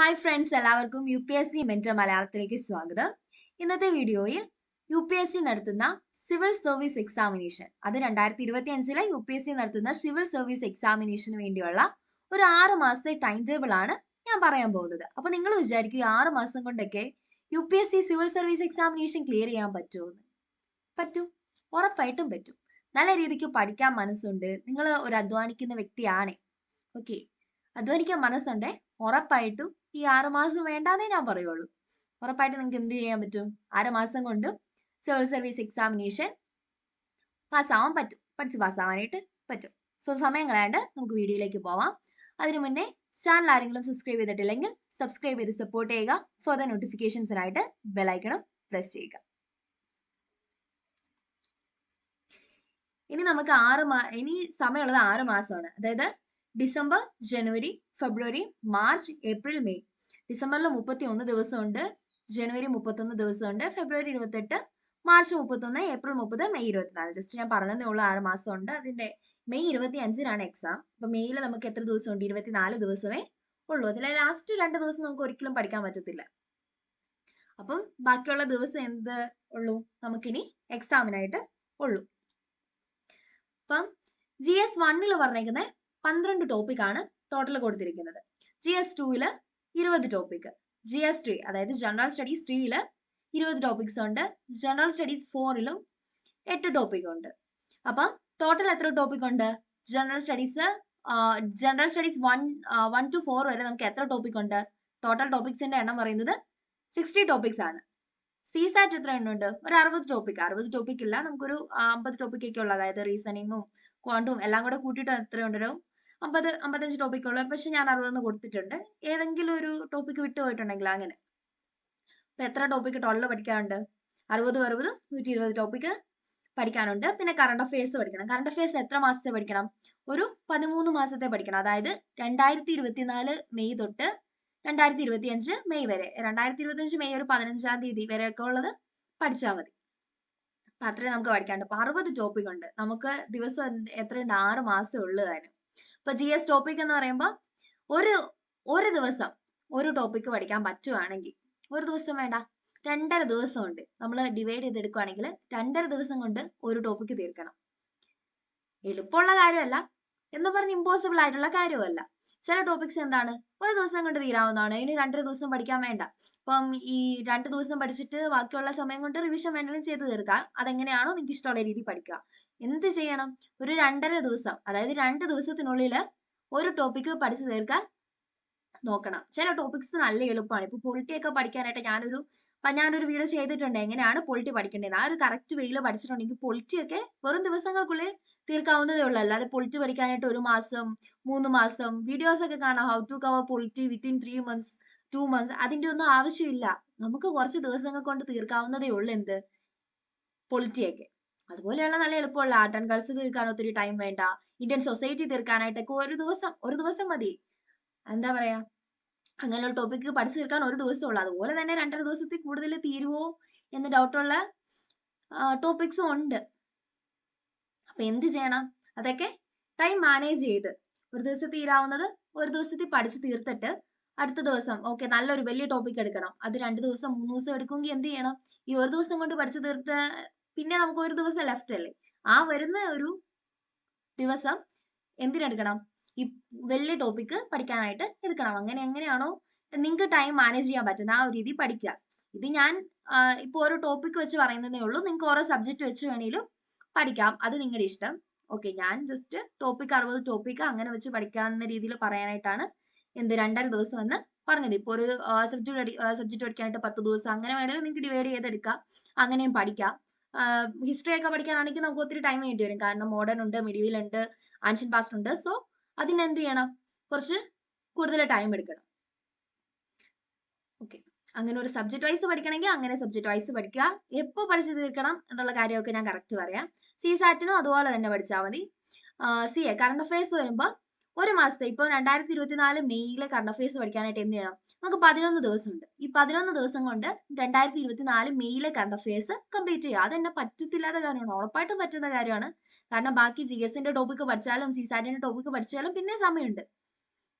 Hi friends, എല്ലാവർക്കും UPSC mentor മലയാളത്തിലേക്ക് സ്വാഗതം. ഇന്നത്തെ വീഡിയോയിൽ UPSC നടത്തുന്ന സിവിൽ സർവീസ് എക്സാമിനേഷൻ, അത് 2025 UPSC നടത്തുന്ന സിവിൽ സർവീസ് എക്സാമിനേഷന് വേണ്ടിയുള്ള ഒരു 6 മാസത്തെ ടൈം ടേബിൾ ആണ് ഞാൻ പറയാൻ പോകുന്നത്. അപ്പൊ നിങ്ങൾ വിചാരിക്കും ഈ 6 മാസം കൊണ്ടൊക്കെ UPSC civil service examination clear ചെയ്യാൻ പറ്റുമോ? പറ്റും, ഉറപ്പായിട്ടും പറ്റും. നല്ല രീതിക്ക് പഠിക്കാൻ മനസ്സുണ്ട്, നിങ്ങൾ ഒരു അധ്വാനിക്കുന്ന വ്യക്തിയാണ്, ഓക്കെ, അധ്വാനിക്കാൻ മനസ്സുണ്ടേ, ഉറപ്പായിട്ടും ഈ 6 മാസം വേണ്ടാന്നേ ഞാൻ പറയുള്ളൂ. ഉറപ്പായിട്ട് നിങ്ങൾക്ക് എന്ത് ചെയ്യാൻ പറ്റും? 6 മാസം കൊണ്ട് സിവിൽ സർവീസ് എക്സാമിനേഷൻ പാസ്സാവാൻ പറ്റും, പഠിച്ച് പാസ്സാവാനായിട്ട് പറ്റും. സോ സമയം കളയാണ്ട് നമുക്ക് വീഡിയോയിലേക്ക് പോവാം. അതിനു മുന്നേ ചാനൽ ആരെങ്കിലും സബ്സ്ക്രൈബ് ചെയ്തിട്ടില്ലെങ്കിൽ സബ്സ്ക്രൈബ് ചെയ്ത് സപ്പോർട്ട് ചെയ്യുക. ഫർദർ നോട്ടിഫിക്കേഷൻസിനായിട്ട് ബെലൈക്കണം പ്രസ് ചെയ്യുക. ഇനി നമുക്ക് ഇനി സമയമുള്ളത് 6 മാസമാണ്. അതായത് ഡിസംബർ, ജനുവരി, ഫെബ്രുവരി, മാർച്ച്, ഏപ്രിൽ, മെയ്. ഡിസംബറിൽ 31 ദിവസമുണ്ട്, ജനുവരി 31 ദിവസമുണ്ട്, ഫെബ്രുവരി 28, മാർച്ച് 31, ഏപ്രിൽ 30, മെയ് 24. ജസ്റ്റ് ഞാൻ പറഞ്ഞതേ ഉള്ളൂ 6 മാസമുണ്ട്. അതിന്റെ മെയ് 25-നാണ് എക്സാം. അപ്പൊ മെയ്യിൽ നമുക്ക് എത്ര ദിവസമുണ്ട്? 24 ദിവസമേ ഉള്ളൂ. അതിലെ ലാസ്റ്റ് 2 ദിവസം നമുക്ക് ഒരിക്കലും പഠിക്കാൻ പറ്റത്തില്ല. അപ്പം ബാക്കിയുള്ള ദിവസം എന്ത് ഉള്ളൂ? നമുക്കിനി എക്സാമിനായിട്ട് ഉള്ളൂ. അപ്പം GS 1 പറഞ്ഞേക്കുന്നത് 12 ടോപ്പിക്കാണ് ടോട്ടൽ കൊടുത്തിരിക്കുന്നത്. GS 2 20 ടോപ്പിക്, GS 3 അതായത് ജനറൽ സ്റ്റഡീസ് 3 20 ടോപ്പിക്സ് ഉണ്ട്, ജനറൽ സ്റ്റഡീസ് 4 8 ടോപ്പിക് ഉണ്ട്. അപ്പം ടോട്ടൽ എത്ര ടോപ്പിക് ഉണ്ട്? ജനറൽ സ്റ്റഡീസ് 1 to 4 വരെ നമുക്ക് എത്ര ടോപ്പിക് ഉണ്ട്? ടോട്ടൽ ടോപ്പിക്സിന്റെ എണ്ണം പറയുന്നത് 60 ടോപ്പിക്സ് ആണ്. CSAT എത്ര എണ്ണമുണ്ട്? ഒരു 60 ടോപ്പിക്. 60 ടോപ്പിക് ഇല്ല, നമുക്കൊരു 50 ടോപ്പിക് ഒക്കെ ഉള്ളു. അതായത് റീസണിങ്ങും ക്വാണ്ടും എല്ലാം കൂടെ കൂട്ടിയിട്ട് എത്രയുണ്ടോ? 50-55 ടോപ്പിക് ഉള്ളു. പക്ഷെ ഞാൻ 60 കൊടുത്തിട്ടുണ്ട്. ഏതെങ്കിലും ഒരു ടോപ്പിക് വിട്ടുപോയിട്ടുണ്ടെങ്കിൽ അങ്ങനെ. അപ്പൊ എത്ര ടോപ്പിക് ടോട്ടൽ പഠിക്കാനുണ്ട്? 60 120 ടോപ്പിക് പഠിക്കാനുണ്ട്. പിന്നെ കറണ്ട് അഫയേഴ്സ് പഠിക്കണം. കറണ്ട് അഫയേഴ്സ് എത്ര മാസത്തെ പഠിക്കണം? ഒരു 13 മാസത്തെ പഠിക്കണം. അതായത് 2024 മെയ് തൊട്ട് 2025 മെയ് വരെ. 2025 മെയ് ഒരു 15-ാം തീയതി വരെയൊക്കെ ഉള്ളത് പഠിച്ചാൽ മതി. അപ്പൊ അത്രയും നമുക്ക് പഠിക്കാനുണ്ട്. അപ്പൊ 60 ടോപ്പിക് ഉണ്ട്. നമുക്ക് ദിവസം എത്രയുണ്ട്? 6 മാസം ഉള്ളതാണ്. ഇപ്പൊ GS ടോപ്പിക് എന്ന് പറയുമ്പോൾ ഒരു ദിവസം ഒരു ടോപ്പിക് പഠിക്കാൻ പറ്റുവാണെങ്കിൽ, ഒരു ദിവസം വേണ്ട, 2.5 ദിവസം ഉണ്ട്. നമ്മൾ ഡിവൈഡ് ചെയ്തെടുക്കുകയാണെങ്കിൽ 2.5 ദിവസം കൊണ്ട് ഒരു ടോപ്പിക് തീർക്കണം. എളുപ്പമുള്ള കാര്യമല്ല, എന്ന് പറഞ്ഞ് ഇമ്പോസിബിൾ ആയിട്ടുള്ള കാര്യമല്ല. ചില ടോപ്പിക്സ് എന്താണ് ഒരു ദിവസം കൊണ്ട് തീരാവുന്നതാണ്. ഇനി 2.5 ദിവസം പഠിക്കാൻ വേണ്ട. അപ്പം ഈ 2 ദിവസം പഠിച്ചിട്ട് ബാക്കിയുള്ള സമയം കൊണ്ട് റിവിഷൻ വേണമെങ്കിലും ചെയ്ത് തീർക്കാം. അതെങ്ങനെയാണോ നിങ്ങൾക്ക് ഇഷ്ടമുള്ള രീതിയിൽ പഠിക്കുക. എന്ത് ചെയ്യണം? ഒരു 2.5 ദിവസം, അതായത് 2 ദിവസത്തിനുള്ളിൽ ഒരു ടോപ്പിക് പഠിച്ചു തീർക്കാൻ നോക്കണം. ചില ടോപ്പിക്സ് നല്ല എളുപ്പമാണ്. ഇപ്പൊ പൊളിറ്റി ഒക്കെ പഠിക്കാനായിട്ട് ഞാനൊരു വീഡിയോ ചെയ്തിട്ടുണ്ട്, എങ്ങനെയാണ് പൊളിറ്റി പഠിക്കേണ്ടത്. ആ ഒരു കറക്റ്റ് വേയിൽ പഠിച്ചിട്ടുണ്ടെങ്കിൽ പൊളിറ്റി ഒക്കെ വെറും ദിവസങ്ങൾക്കുള്ളിൽ തീർക്കാവുന്നതേ ഉള്ളൂ. അല്ലാതെ പൊളിറ്റി പഠിക്കാനായിട്ട് 1 മാസം 3 മാസം വീഡിയോസ് ഒക്കെ കാണാം. How to cover polity within 3 months 2 months. അതിന്റെ ഒന്നും ആവശ്യമില്ല. നമുക്ക് കുറച്ച് ദിവസങ്ങൾ കൊണ്ട് തീർക്കാവുന്നതേ ഉള്ളൂ എന്ത്? പൊളിറ്റിയൊക്കെ. അതുപോലെയുള്ള നല്ല എളുപ്പമുള്ള ആർട്ട് ആൻഡ് കൾച്ചർ തീർക്കാൻ ഒത്തിരി ടൈം വേണ്ട. ഇന്ത്യൻ സൊസൈറ്റി തീർക്കാനായിട്ടൊക്കെ ഒരു ദിവസം മതി. എന്താ പറയാ, അങ്ങനെയുള്ള ടോപ്പിക് പഠിച്ചു തീർക്കാൻ ഒരു ദിവസം ഉള്ളു. അതുപോലെ തന്നെ 2.5 ദിവസത്തിൽ കൂടുതൽ തീരുവോ എന്ന് ഡൗട്ടുള്ള ടോപ്പിക്സും ഉണ്ട്. അപ്പൊ എന്ത് ചെയ്യണം? അതൊക്കെ ടൈം മാനേജ് ചെയ്ത് ഒരു ദിവസം തീരാവുന്നത് ഒരു ദിവസത്തിൽ പഠിച്ചു തീർത്തിട്ട് അടുത്ത ദിവസം ഓക്കെ നല്ലൊരു വലിയ ടോപ്പിക് എടുക്കണം. അത് 2 ദിവസം 3 ദിവസം എടുക്കുമെങ്കിൽ എന്ത് ചെയ്യണം? ഈ ഒരു ദിവസം കൊണ്ട് പഠിച്ചു തീർത്ത് പിന്നെ നമുക്ക് ഒരു ദിവസം ലെഫ്റ്റ് അല്ലേ? ആ വരുന്ന ഒരു ദിവസം എന്തിനെടുക്കണം? ഈ വലിയ ടോപ്പിക് പഠിക്കാനായിട്ട് എടുക്കണം. എങ്ങനെയാണോ നിങ്ങൾക്ക് ടൈം മാനേജ് ചെയ്യാൻ പറ്റുന്ന ആ ഒരു രീതി പഠിക്കുക. ഇത് ഞാൻ ഇപ്പൊ ഓരോ ടോപ്പിക് വെച്ച് പറയുന്നതേ ഉള്ളൂ. നിങ്ങൾക്ക് ഓരോ സബ്ജക്ട് വെച്ച് വേണേലും പഠിക്കാം. അത് നിങ്ങളുടെ ഇഷ്ടം. ഓക്കെ, ഞാൻ ജസ്റ്റ് ടോപ്പിക് 60 ടോപ്പിക് അങ്ങനെ വെച്ച് പഠിക്കാവുന്ന രീതിയിൽ പറയാനായിട്ടാണ് 2.5 ദിവസം എന്ന് പറഞ്ഞത്. ഇപ്പൊ ഒരു സബ്ജക്ട് പഠിക്കാനായിട്ട് 10 ദിവസം അങ്ങനെ വേണമെങ്കിൽ നിങ്ങൾക്ക് ഡിവൈഡ് ചെയ്തെടുക്കാം. അങ്ങനെയും പഠിക്കാം. ഹിസ്റ്ററി ഒക്കെ പഠിക്കാനാണെങ്കിൽ നമുക്ക് ഒത്തിരി ടൈം വേണ്ടി വരും. കാരണം മോഡേൺ ഉണ്ട്, മിഡീവൽ ഉണ്ട്, ആൻഷ്യൻ പാസ്റ്റ് ഉണ്ട്. സോ അതിനെന്ത് ചെയ്യണം? കുറച്ച് കൂടുതൽ ടൈം എടുക്കണം. ഓക്കെ, അങ്ങനെ ഒരു സബ്ജക്ട് വൈസ് പഠിക്കണമെങ്കിൽ അങ്ങനെ സബ്ജക്ട് വൈസ് പഠിക്കുക. എപ്പോൾ പഠിച്ചു തീർക്കണം എന്നുള്ള കാര്യമൊക്കെ ഞാൻ കറക്റ്റ് പറയാം. CSAT-നും അതുപോലെ തന്നെ പഠിച്ചാൽ മതി. കറണ്ട് അഫയേഴ്സ് വരുമ്പോൾ ഒരു മാസത്തെ ഇപ്പൊ 2024 മെയ്യിലെ കറണ്ട് അഫയേഴ്സ് പഠിക്കാനായിട്ട് എന്ത് ചെയ്യണം? നമുക്ക് 11 ദിവസമുണ്ട്. ഈ 11 ദിവസം കൊണ്ട് 2024 മെയ്യിലെ കറണ്ട് അഫയേഴ്സ് കംപ്ലീറ്റ് ചെയ്യുക. അതെന്നെ പറ്റത്തില്ലാത്ത കാര്യമാണ്, ഉറപ്പായിട്ടും പറ്റുന്ന കാര്യമാണ്. കാരണം ബാക്കി GS-ന്റെ ടോപ്പിക് പഠിച്ചാലും CSAT-ന്റെ ടോപ്പിക് പഠിച്ചാലും പിന്നെ സമയമുണ്ട്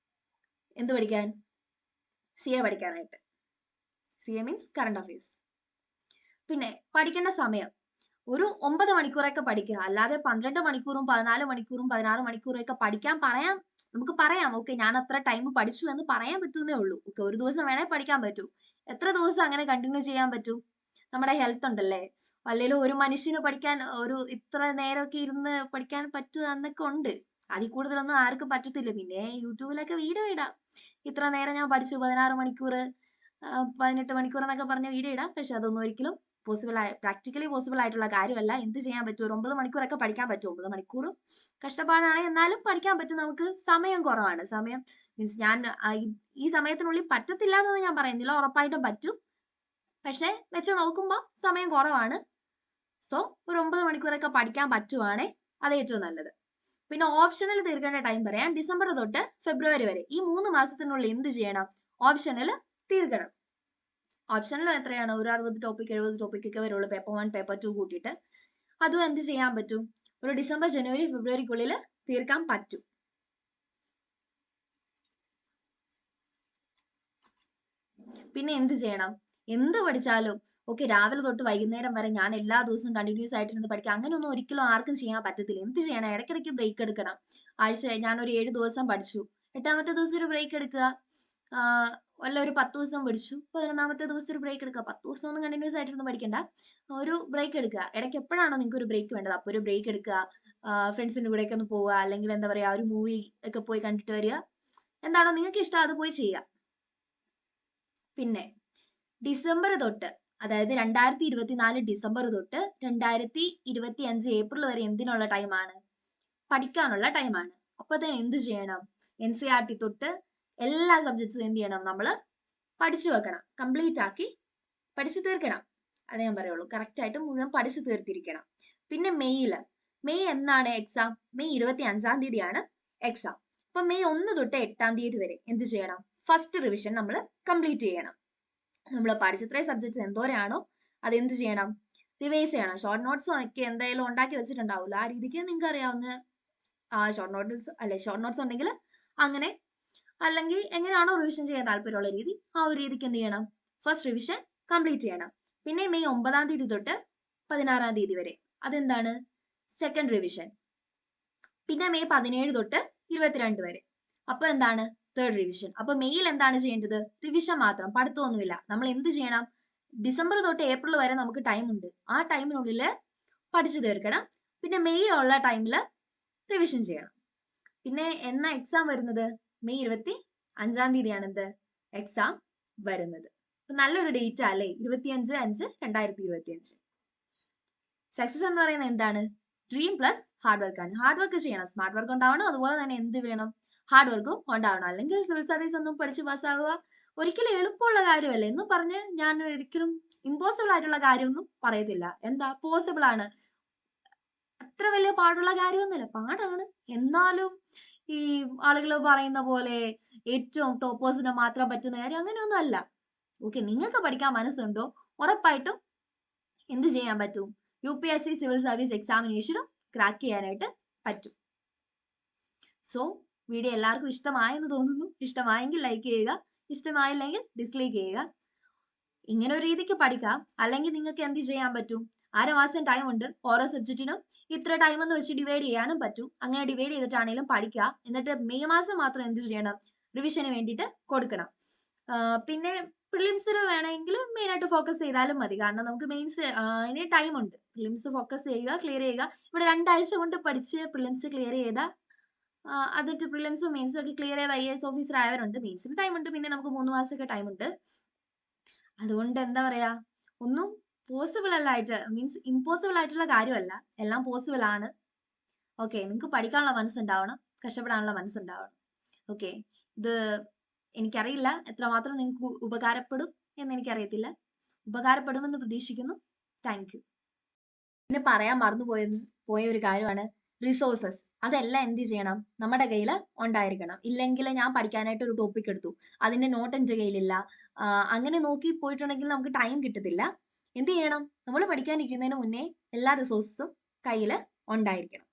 എന്ത് പഠിക്കാൻ? CA പഠിക്കാനായിട്ട്. CA means current affairs. പിന്നെ പഠിക്കേണ്ട സമയം ഒരു 9 മണിക്കൂറൊക്കെ പഠിക്കുക. അല്ലാതെ 12 മണിക്കൂറും 14 മണിക്കൂറും 16 മണിക്കൂറും ഒക്കെ പഠിക്കാൻ നമുക്ക് പറയാം. ഓക്കെ, ഞാൻ അത്ര ടൈം പഠിച്ചു എന്ന് പറയാൻ പറ്റുന്നേ ഉള്ളൂ. ഓക്കെ, ഒരു ദിവസം വേണേ പഠിക്കാൻ പറ്റൂ. എത്ര ദിവസം അങ്ങനെ കണ്ടിന്യൂ ചെയ്യാൻ പറ്റും? നമ്മുടെ ഹെൽത്ത് ഉണ്ടല്ലേ. അല്ലെങ്കിലും ഒരു മനുഷ്യന് പഠിക്കാൻ ഒരു ഇത്ര നേരമൊക്കെ ഇരുന്ന് പഠിക്കാൻ പറ്റുക എന്നൊക്കെ ഉണ്ട്. അതിൽ കൂടുതലൊന്നും ആർക്കും പറ്റത്തില്ല. പിന്നെ യൂട്യൂബിലൊക്കെ വീഡിയോ ഇടാം. ഇത്ര നേരം ഞാൻ പഠിച്ചു 16 മണിക്കൂർ 18 മണിക്കൂർ എന്നൊക്കെ പറഞ്ഞ വീഡിയോ ഇടാം. പക്ഷെ അതൊന്നും ഒരിക്കലും പ്രാക്ടിക്കലി പോസിബിൾ ആയിട്ടുള്ള കാര്യമല്ല. എന്ത് ചെയ്യാൻ പറ്റും? ഒരു 9 മണിക്കൂറൊക്കെ പഠിക്കാൻ പറ്റും. 9 മണിക്കൂറും കഷ്ടപ്പാടാണ്, എന്നാലും പഠിക്കാൻ പറ്റും. നമുക്ക് സമയം കുറവാണ്. സമയം മീൻസ് ഞാൻ ഈ സമയത്തിനുള്ളിൽ പറ്റത്തില്ല എന്നൊന്നും ഞാൻ പറയുന്നില്ല, ഉറപ്പായിട്ടും പറ്റും. പക്ഷെ വെച്ച് നോക്കുമ്പോൾ സമയം കുറവാണ്. സോ ഒരു 9 മണിക്കൂറൊക്കെ പഠിക്കാൻ പറ്റുവാണേ അത് ഏറ്റവും നല്ലത്. പിന്നെ ഓപ്ഷണൽ തീർക്കേണ്ട ടൈം പറയാം. ഡിസംബർ തൊട്ട് ഫെബ്രുവരി വരെ ഈ 3 മാസത്തിനുള്ളിൽ എന്ത് ചെയ്യണം? ഓപ്ഷണൽ തീർക്കണം. ഓപ്ഷണൽ എത്രയാണ്? ഒരു 60 ടോപ്പിക് 70 ടോപ്പിക് ഒക്കെ വരുള്ളൂ, പേപ്പർ 1 പേപ്പർ 2 കൂട്ടിയിട്ട്. അതും എന്ത് ചെയ്യാൻ പറ്റും? ഒരു ഡിസംബർ ജനുവരി ഫെബ്രുവരിക്കുള്ളിൽ തീർക്കാൻ പറ്റും. പിന്നെ എന്ത് ചെയ്യണം? എന്ത് പഠിച്ചാലും ഓക്കെ, രാവിലെ തൊട്ട് വൈകുന്നേരം വരെ ഞാൻ എല്ലാ ദിവസവും കണ്ടിന്യൂസ് ആയിട്ട് ഇരുന്ന് പഠിക്കുക, അങ്ങനെയൊന്നും ഒരിക്കലും ആർക്കും ചെയ്യാൻ പറ്റത്തില്ല. എന്ത് ചെയ്യണം? ഇടയ്ക്കിടയ്ക്ക് ബ്രേക്ക് എടുക്കണം. ഞാനൊരു 7 ദിവസം പഠിച്ചു, 8ാമത്തെ ദിവസം ഒരു ബ്രേക്ക് എടുക്കുക. വല്ല ഒരു 10 ദിവസം പഠിച്ചു, 11ാമത്തെ ദിവസം ഒരു ബ്രേക്ക് എടുക്കുക. 10 ദിവസം ഒന്നും കണ്ടിന്യൂസ് ആയിട്ടൊന്നും പഠിക്കണ്ട, ഒരു ബ്രേക്ക് എടുക്കുക. ഇടയ്ക്ക് എപ്പോഴാണോ നിങ്ങൾക്ക് ഒരു ബ്രേക്ക് വേണ്ടത് അപ്പോൾ ഒരു ബ്രേക്ക് എടുക്കുക. ഫ്രണ്ട്സിന്റെ കൂടെയൊക്കെ ഒന്ന് പോവുക, അല്ലെങ്കിൽ എന്താ പറയാ, ഒരു മൂവി ഒക്കെ പോയി കണ്ടിട്ട് വരിക. എന്താണോ നിങ്ങൾക്ക് ഇഷ്ടം അത് പോയി ചെയ്യുക. പിന്നെ ഡിസംബർ തൊട്ട്, അതായത് 2024 ഡിസംബർ തൊട്ട് 2025 ഏപ്രിൽ വരെ എന്തിനുള്ള ടൈമാണ്? പഠിക്കാനുള്ള ടൈമാണ്. അപ്പൊ തന്നെ എന്ത് ചെയ്യണം? NCERT തൊട്ട് എല്ലാ സബ്ജക്ട്സും എന്ത് ചെയ്യണം? നമ്മൾ പഠിച്ചു വെക്കണം, കംപ്ലീറ്റ് ആക്കി പഠിച്ചു തീർക്കണം. അതേ ഞാൻ പറയുള്ളൂ. കറക്റ്റ് ആയിട്ട് മുഴുവൻ പഠിച്ചു തീർത്തിരിക്കണം. പിന്നെ മെയ് എന്നാണ് എക്സാം? മെയ് 25-ാം തീയതിയാണ് എക്സാം. അപ്പൊ മെയ് 1 തൊട്ട് 8-ാം തീയതി വരെ എന്ത് ചെയ്യണം? ഫസ്റ്റ് റിവിഷൻ നമ്മൾ കംപ്ലീറ്റ് ചെയ്യണം. നമ്മൾ പഠിച്ചത്രയും സബ്ജക്ട്സ് എന്തോരാണോ അതെന്ത് ചെയ്യണം? റിവൈസ് ചെയ്യണം. ഷോർട്ട് നോട്ട്സും ഒക്കെ എന്തായാലും ഉണ്ടാക്കി വെച്ചിട്ടുണ്ടാവില്ല. ആ രീതിക്ക് നിങ്ങൾക്ക് അറിയാവുന്ന ഷോർട്ട് നോട്ട്സ് ഉണ്ടെങ്കിൽ അങ്ങനെ, അല്ലെങ്കിൽ എങ്ങനെയാണോ റിവിഷൻ ചെയ്യാൻ താല്പര്യമുള്ള രീതി, ആ ഒരു രീതിക്ക് എന്ത് ചെയ്യണം? ഫസ്റ്റ് റിവിഷൻ കംപ്ലീറ്റ് ചെയ്യണം. പിന്നെ മെയ് 9-ാം തീയതി തൊട്ട് 16-ാം തീയതി വരെ അതെന്താണ്? Second revision. പിന്നെ മെയ് 17 തൊട്ട് 22 വരെ അപ്പൊ എന്താണ്? Third revision. അപ്പൊ മെയ്യിൽ എന്താണ് ചെയ്യേണ്ടത്? റിവിഷൻ മാത്രം, പഠിത്തമൊന്നുമില്ല. നമ്മൾ എന്ത് ചെയ്യണം? ഡിസംബർ തൊട്ട് ഏപ്രിൽ വരെ നമുക്ക് ടൈം ഉണ്ട്. ആ ടൈമിനുള്ളിൽ പഠിച്ചു തീർക്കണം. പിന്നെ മെയ് ഉള്ള ടൈമിൽ റിവിഷൻ ചെയ്യണം. പിന്നെ എന്നാ എക്സാം വരുന്നത്? മെയ് 25-ാം തീയതിയാണ് എന്ത് എക്സാം വരുന്നത്. അപ്പൊ നല്ലൊരു ഡേറ്റ് അല്ലേ? 25/5/2025. സക്സസ് എന്ന് പറയുന്നത് എന്താണ്? ഡ്രീം പ്ലസ് ഹാർഡ് വർക്ക് ആണ്. ഹാർഡ് വർക്ക് ചെയ്യണം, സ്മാർട്ട് വർക്ക് ഉണ്ടാവണം. അതുപോലെ തന്നെ എന്ത് വേണം? ഹാർഡ് വർക്കും ഉണ്ടാവണം. അല്ലെങ്കിൽ സിവിൽ സർവീസ് ഒന്നും പഠിച്ച് പാസ്സാകുക ഒരിക്കലും എളുപ്പമുള്ള കാര്യമല്ല. എന്ന് പറഞ്ഞ് ഞാൻ ഒരിക്കലും ഇമ്പോസിബിൾ ആയിട്ടുള്ള കാര്യമൊന്നും പറയത്തില്ല. എന്താ പോസിബിൾ ആണ്. അത്ര വലിയ പാടുള്ള കാര്യമൊന്നുമില്ല, പാടാണ്. എന്നാലും ഈ ആളുകൾ പറയുന്ന പോലെ ഏറ്റവും ടോപ്പേഴ്സിന് മാത്രം പറ്റുന്ന കാര്യം അങ്ങനെയൊന്നും അല്ല. ഓക്കെ, നിങ്ങൾക്ക് പഠിക്കാൻ മനസ്സുണ്ടോ ഉറപ്പായിട്ടും എന്ത് ചെയ്യാൻ പറ്റും? UPSC സിവിൽ സർവീസ് എക്സാമിനേഷനും ക്രാക്ക് ചെയ്യാനായിട്ട് പറ്റും. സോ വീഡിയോ എല്ലാവർക്കും ഇഷ്ടമായെന്ന് തോന്നുന്നു. ഇഷ്ടമായെങ്കിൽ ലൈക്ക് ചെയ്യുക, ഇഷ്ടമായില്ലെങ്കിൽ ഡിസ്ലൈക്ക് ചെയ്യുക. ഇങ്ങനെ ഒരു രീതിക്ക് പഠിക്കാം. അല്ലെങ്കിൽ നിങ്ങൾക്ക് എന്ത് ചെയ്യാൻ പറ്റും? 6 മാസം ടൈം ഉണ്ട്. ഓരോ സബ്ജക്റ്റിനും ഇത്ര ടൈം എന്ന് വെച്ച് ഡിവൈഡ് ചെയ്യാനും പറ്റും. അങ്ങനെ ഡിവൈഡ് ചെയ്തിട്ടാണെങ്കിലും പഠിക്കുക. എന്നിട്ട് മെയ് മാസം മാത്രം എന്ത് ചെയ്യണം? റിവിഷന് വേണ്ടിയിട്ട് കൊടുക്കണം. പിന്നെ പ്രിലിംസിന് വേണമെങ്കിൽ മെയിനായിട്ട് ഫോക്കസ് ചെയ്താലും മതി. കാരണം നമുക്ക് ഇനി ടൈം ഉണ്ട്. പ്രിലിംസ് ഫോക്കസ് ചെയ്യുക, ക്ലിയർ ചെയ്യുക. ഇവിടെ 2 ആഴ്ച കൊണ്ട് പഠിച്ച് പ്രിലിംസ് ക്ലിയർ ചെയ്ത, എന്നിട്ട് പ്രിലിംസും മെയിൻസും ഒക്കെ ക്ലിയർ ചെയ്ത IAS ഓഫീസർ ആയവരുണ്ട്. മെയിൻസിന് ടൈം ഉണ്ട്. പിന്നെ നമുക്ക് 3 മാസമൊക്കെ ടൈം ഉണ്ട്. അതുകൊണ്ട് എന്താ പറയാ, ഒന്നും പോസിബിൾ അല്ലായിട്ട് മീൻസ് ഇമ്പോസിബിൾ ആയിട്ടുള്ള കാര്യമല്ല, എല്ലാം പോസിബിൾ ആണ്. ഓക്കെ, നിങ്ങൾക്ക് പഠിക്കാനുള്ള മനസ്സുണ്ടാവണം, കഷ്ടപ്പെടാനുള്ള മനസ്സുണ്ടാവണം. ഓക്കെ, ഇത് എനിക്കറിയില്ല എത്രമാത്രം നിങ്ങൾക്ക് ഉപകാരപ്പെടും എന്ന് എനിക്കറിയത്തില്ല. ഉപകാരപ്പെടുമെന്ന് പ്രതീക്ഷിക്കുന്നു. Thank you. പിന്നെ പറയാൻ പോയ ഒരു കാര്യമാണ് റിസോഴ്സസ്. അതെല്ലാം എന്ത് ചെയ്യണം? നമ്മുടെ കയ്യിൽ ഉണ്ടായിരിക്കണം. ഇല്ലെങ്കിൽ ഞാൻ പഠിക്കാനായിട്ട് ഒരു ടോപ്പിക് എടുത്തു, അതിന്റെ നോട്ട് എൻ്റെ കയ്യിലില്ല, അങ്ങനെ നോക്കി പോയിട്ടുണ്ടെങ്കിൽ നമുക്ക് ടൈം കിട്ടത്തില്ല. എന്ത് ചെയ്യണം? നമ്മൾ പഠിക്കാനിരിക്കുന്നതിന് മുന്നേ എല്ലാ റിസോഴ്സസും കയ്യിൽ ഉണ്ടായിരിക്കണം.